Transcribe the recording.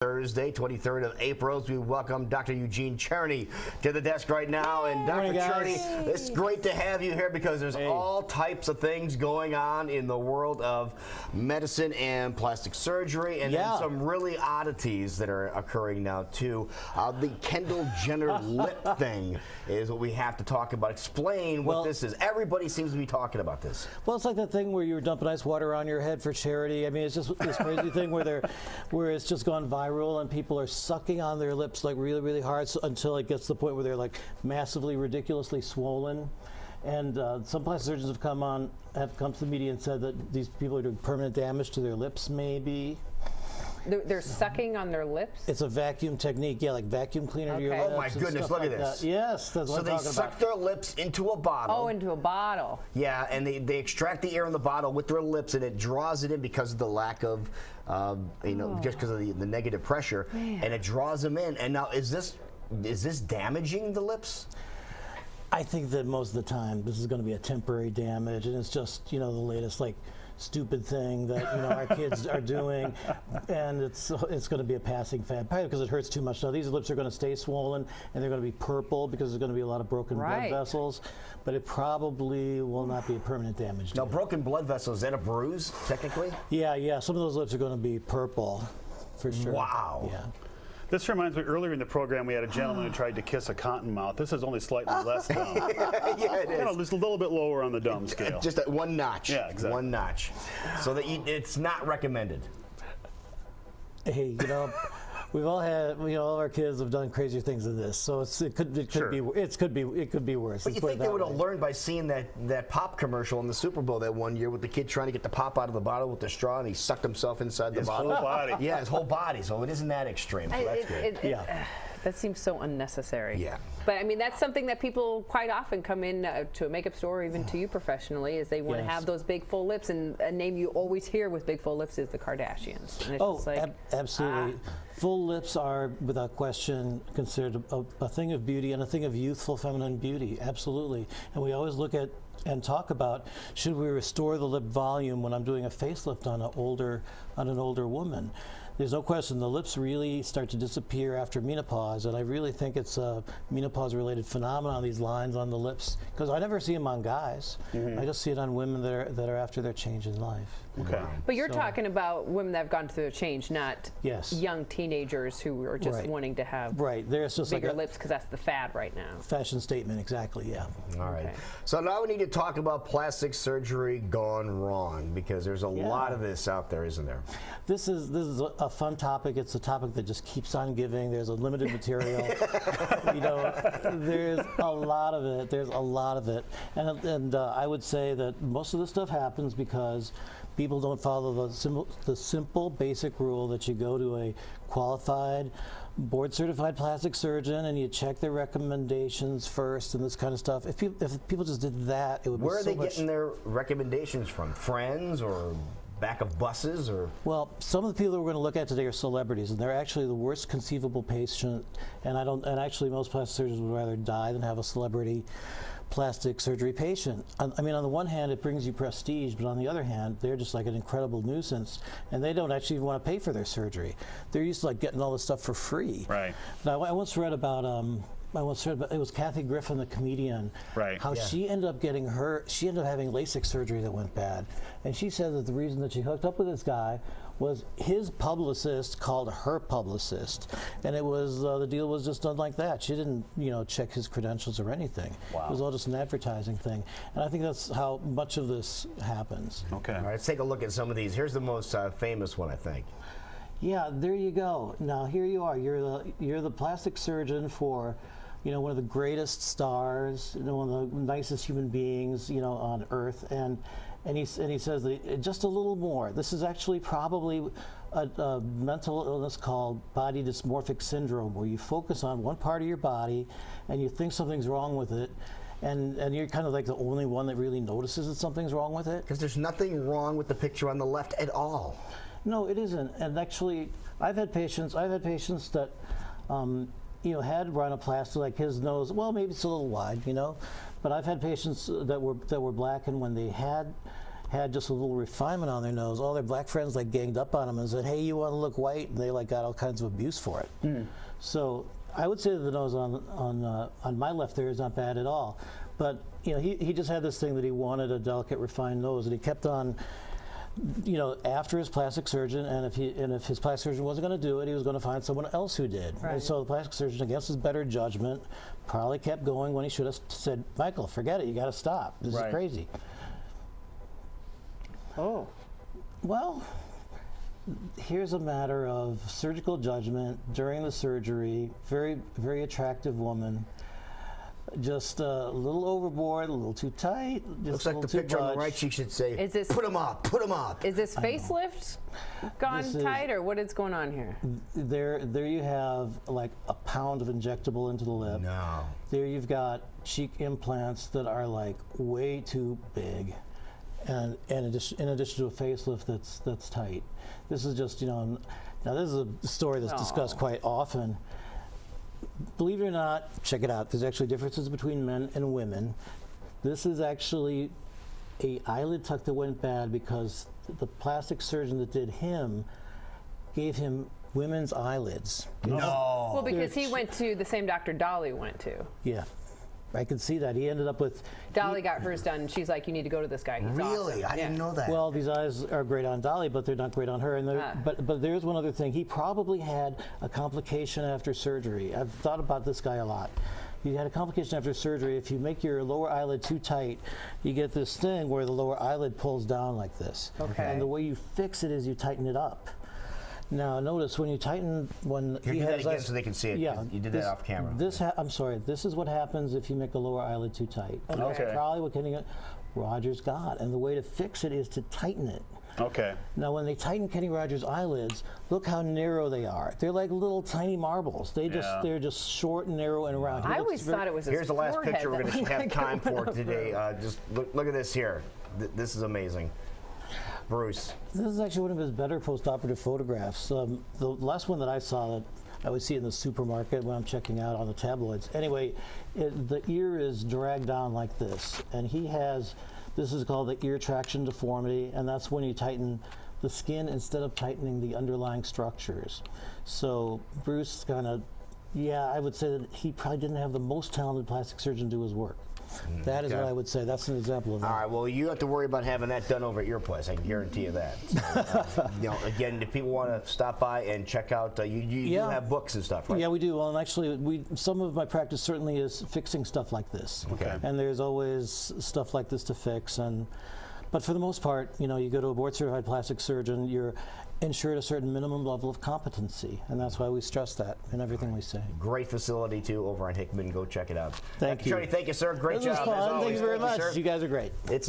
Thursday, 23rd of April. We welcome Dr. Eugene Cherny to the desk right now. And Dr. Cherny, it's great to have you here because there's all types of things going on in the world of medicine and plastic surgery, and then some really oddities that are occurring now too. The Kendall Jenner lip thing is what we have to talk about. Explain what this is. Everybody seems to be talking about this. Well, it's like that thing where you were dumping ice water on your head for charity. I mean, it's just this crazy thing where it's just gone viral and people are sucking on their lips like really, really hard until it gets to the point where they're like massively, ridiculously swollen. And some plastic surgeons have come to the media and said that these people are doing permanent damage to their lips, maybe. They're sucking on their lips? It's a vacuum technique, like vacuum cleaner to your lips. Oh my goodness, look at this. Yes, that's what I'm talking about. So they suck their lips into a bottle. Oh, into a bottle. Yeah, and they extract the air in the bottle with their lips, and it draws it in because of the lack of, just because of the negative pressure, and it draws them in. And now, is this damaging the lips? I think that most of the time this is going to be a temporary damage, and it's just the latest stupid thing that our kids are doing, and it's going to be a passing fad, probably because it hurts too much. Now these lips are going to stay swollen, and they're going to be purple because there's going to be a lot of broken blood vessels, but it probably will not be a permanent damage. Now, broken blood vessels, is that a bruise technically? Yeah. Some of those lips are going to be purple, for sure. Wow. Yeah. This reminds me, earlier in the program, we had a gentleman who tried to kiss a cottonmouth. This is only slightly less dumb. Yeah, it is. Just a little bit lower on the dumb scale. Just at one notch. Yeah, exactly. One notch. So that it's not recommended. Hey, we've all had, all of our kids have done crazier things than this, so it could be worse. But you think they would have learned by seeing that pop commercial in the Super Bowl that one year with the kid trying to get the pop out of the bottle with the straw, and he sucked himself inside the bottle. His whole body. Yeah, his whole body. So it isn't that extreme. So that's good. That seems so unnecessary. Yeah. But I mean, that's something that people quite often come in to a makeup store, or even to you professionally, is they want to have those big full lips. And a name you always hear with big full lips is the Kardashians. And it's just like, absolutely. Full lips are, without question, considered a thing of beauty and a thing of youthful feminine beauty. Absolutely. And we always look at and talk about, should we restore the lip volume when I'm doing a facelift on an older woman? There's no question the lips really start to disappear after menopause, and I really think it's a menopause-related phenomenon, these lines on the lips, because I never see them on guys. I just see it on women that are after their change in life. Okay. But you're talking about women that have gone through a change, not young teenagers who are just wanting to have There's just bigger lips because that's the fad right now. Fashion statement, exactly, yeah. All right. So now we need to talk about plastic surgery gone wrong, because there's a lot of this out there, isn't there? This is a fun topic. It's a topic that just keeps on giving. There's a limited material. There's a lot of it. There's a lot of it. And I would say that most of this stuff happens because people don't follow the simple basic rule that you go to a qualified, board-certified plastic surgeon and you check their recommendations first and this kind of stuff. If people just did that, it would be so much. Where are they getting their recommendations from? Friends or back of buses? Or well, some of the people that we're going to look at today are celebrities, and they're actually the worst conceivable patient. And actually most plastic surgeons would rather die than have a celebrity plastic surgery patient. I mean, on the one hand, it brings you prestige, but on the other hand, they're just like an incredible nuisance, and they don't actually even want to pay for their surgery. They're used to getting all this stuff for free. Right. Now, I once read about it was Kathy Griffin, the comedian, how she ended up having LASIK surgery that went bad. And she said that the reason that she hooked up with this guy was his publicist called her publicist. And it was, the deal was just done like that. She didn't, check his credentials or anything. Wow. It was all just an advertising thing. And I think that's how much of this happens. Okay. All right, let's take a look at some of these. Here's the most famous one, I think. Yeah, there you go. Now here you are. You're the plastic surgeon for one of the greatest stars, one of the nicest human beings, on earth, and he says that just a little more. This is actually probably a mental illness called body dysmorphic syndrome, where you focus on one part of your body and you think something's wrong with it, and you're kind of like the only one that really notices that something's wrong with it. Because there's nothing wrong with the picture on the left at all. No, it isn't. And actually, I've had patients that had rhinoplasty, like his nose, well, maybe it's a little wide, but I've had patients that were black, and when they had had just a little refinement on their nose, all their black friends like ganged up on them and said, "Hey, you want to look white?" And they like got all kinds of abuse for it. So I would say that the nose on my left there is not bad at all. But you know, he just had this thing that he wanted a delicate, refined nose, and he kept on. You know, after his plastic surgeon, and if his plastic surgeon wasn't going to do it, he was going to find someone else who did. Right. And so the plastic surgeon, against his better judgment, probably kept going when he should have said, "Michael, forget it. You got to stop. This is crazy." Oh. Well, here's a matter of surgical judgment during the surgery. Very, very attractive woman. Just a little overboard, a little too tight. Just Looks a like little the too picture on the budged. right. She should say, Is this- "Put him up, put him up." Is this facelift gone This is- tight, or what is going on here? There you have like a pound of injectable into the lip. No. There you've got cheek implants that are like way too big, and in addition to a facelift that's tight. This is just, you know, now this is a story that's discussed quite often. Believe it or not, check it out. There's actually differences between men and women. This is actually a eyelid tuck that went bad because the plastic surgeon that did him gave him women's eyelids. No. Well, because he went to the same doctor Dolly went to. Yeah, I can see that. He ended up with. Dolly got hers done. She's like, "You need to go to this guy. He's Really? awesome." I didn't know that. Well, these eyes are great on Dolly, but they're not great on her. And but there's one other thing. He probably had a complication after surgery. I've thought about this guy a lot. He had a complication after surgery. If you make your lower eyelid too tight, you get this thing where the lower eyelid pulls down like this. Okay. And the way you fix it is you tighten it up. Now, notice when you tighten, when Here, he do had that his again eyes- so they can see it. Yeah, You did that off camera. I'm sorry. This is what happens if you make the lower eyelid too tight. And Okay. that's probably what Kenny Rogers got. And the way to fix it is to tighten it. Okay. Now, when they tighten Kenny Rogers' eyelids, look how narrow they are. They're like little tiny marbles. They're just short and narrow and round. He I looks always thought it was his Here's the last forehead picture we're that going to was have time for going today. through. Just look at this here. This is amazing. Bruce. This is actually one of his better post-operative photographs. The last one that I saw that I would see in the supermarket when I'm checking out on the tabloids. Anyway, the ear is dragged down like this, and he has, this is called the ear traction deformity, and that's when you tighten the skin instead of tightening the underlying structures. So Bruce kind of, yeah, I would say that he probably didn't have the most talented plastic surgeon do his work. That is what I would say. That's an example of that. All right, well, you have to worry about having that done over at your place. I can guarantee you that. So, you know, again, if people want to stop by and check out, you do have books and stuff, right? Yeah, we do. Well, and actually, some of my practice certainly is fixing stuff like this. Okay. And there's always stuff like this to fix. But for the most part, you know, you go to a board-certified plastic surgeon, you're ensured a certain minimum level of competency, and that's why we stress that in everything we say. Great facility, too, over on Hickman. Go check it out. Thank you. Cherny, thank you, sir. Great This was job. fun. As Thank always. you very much. sir. You guys are great. It's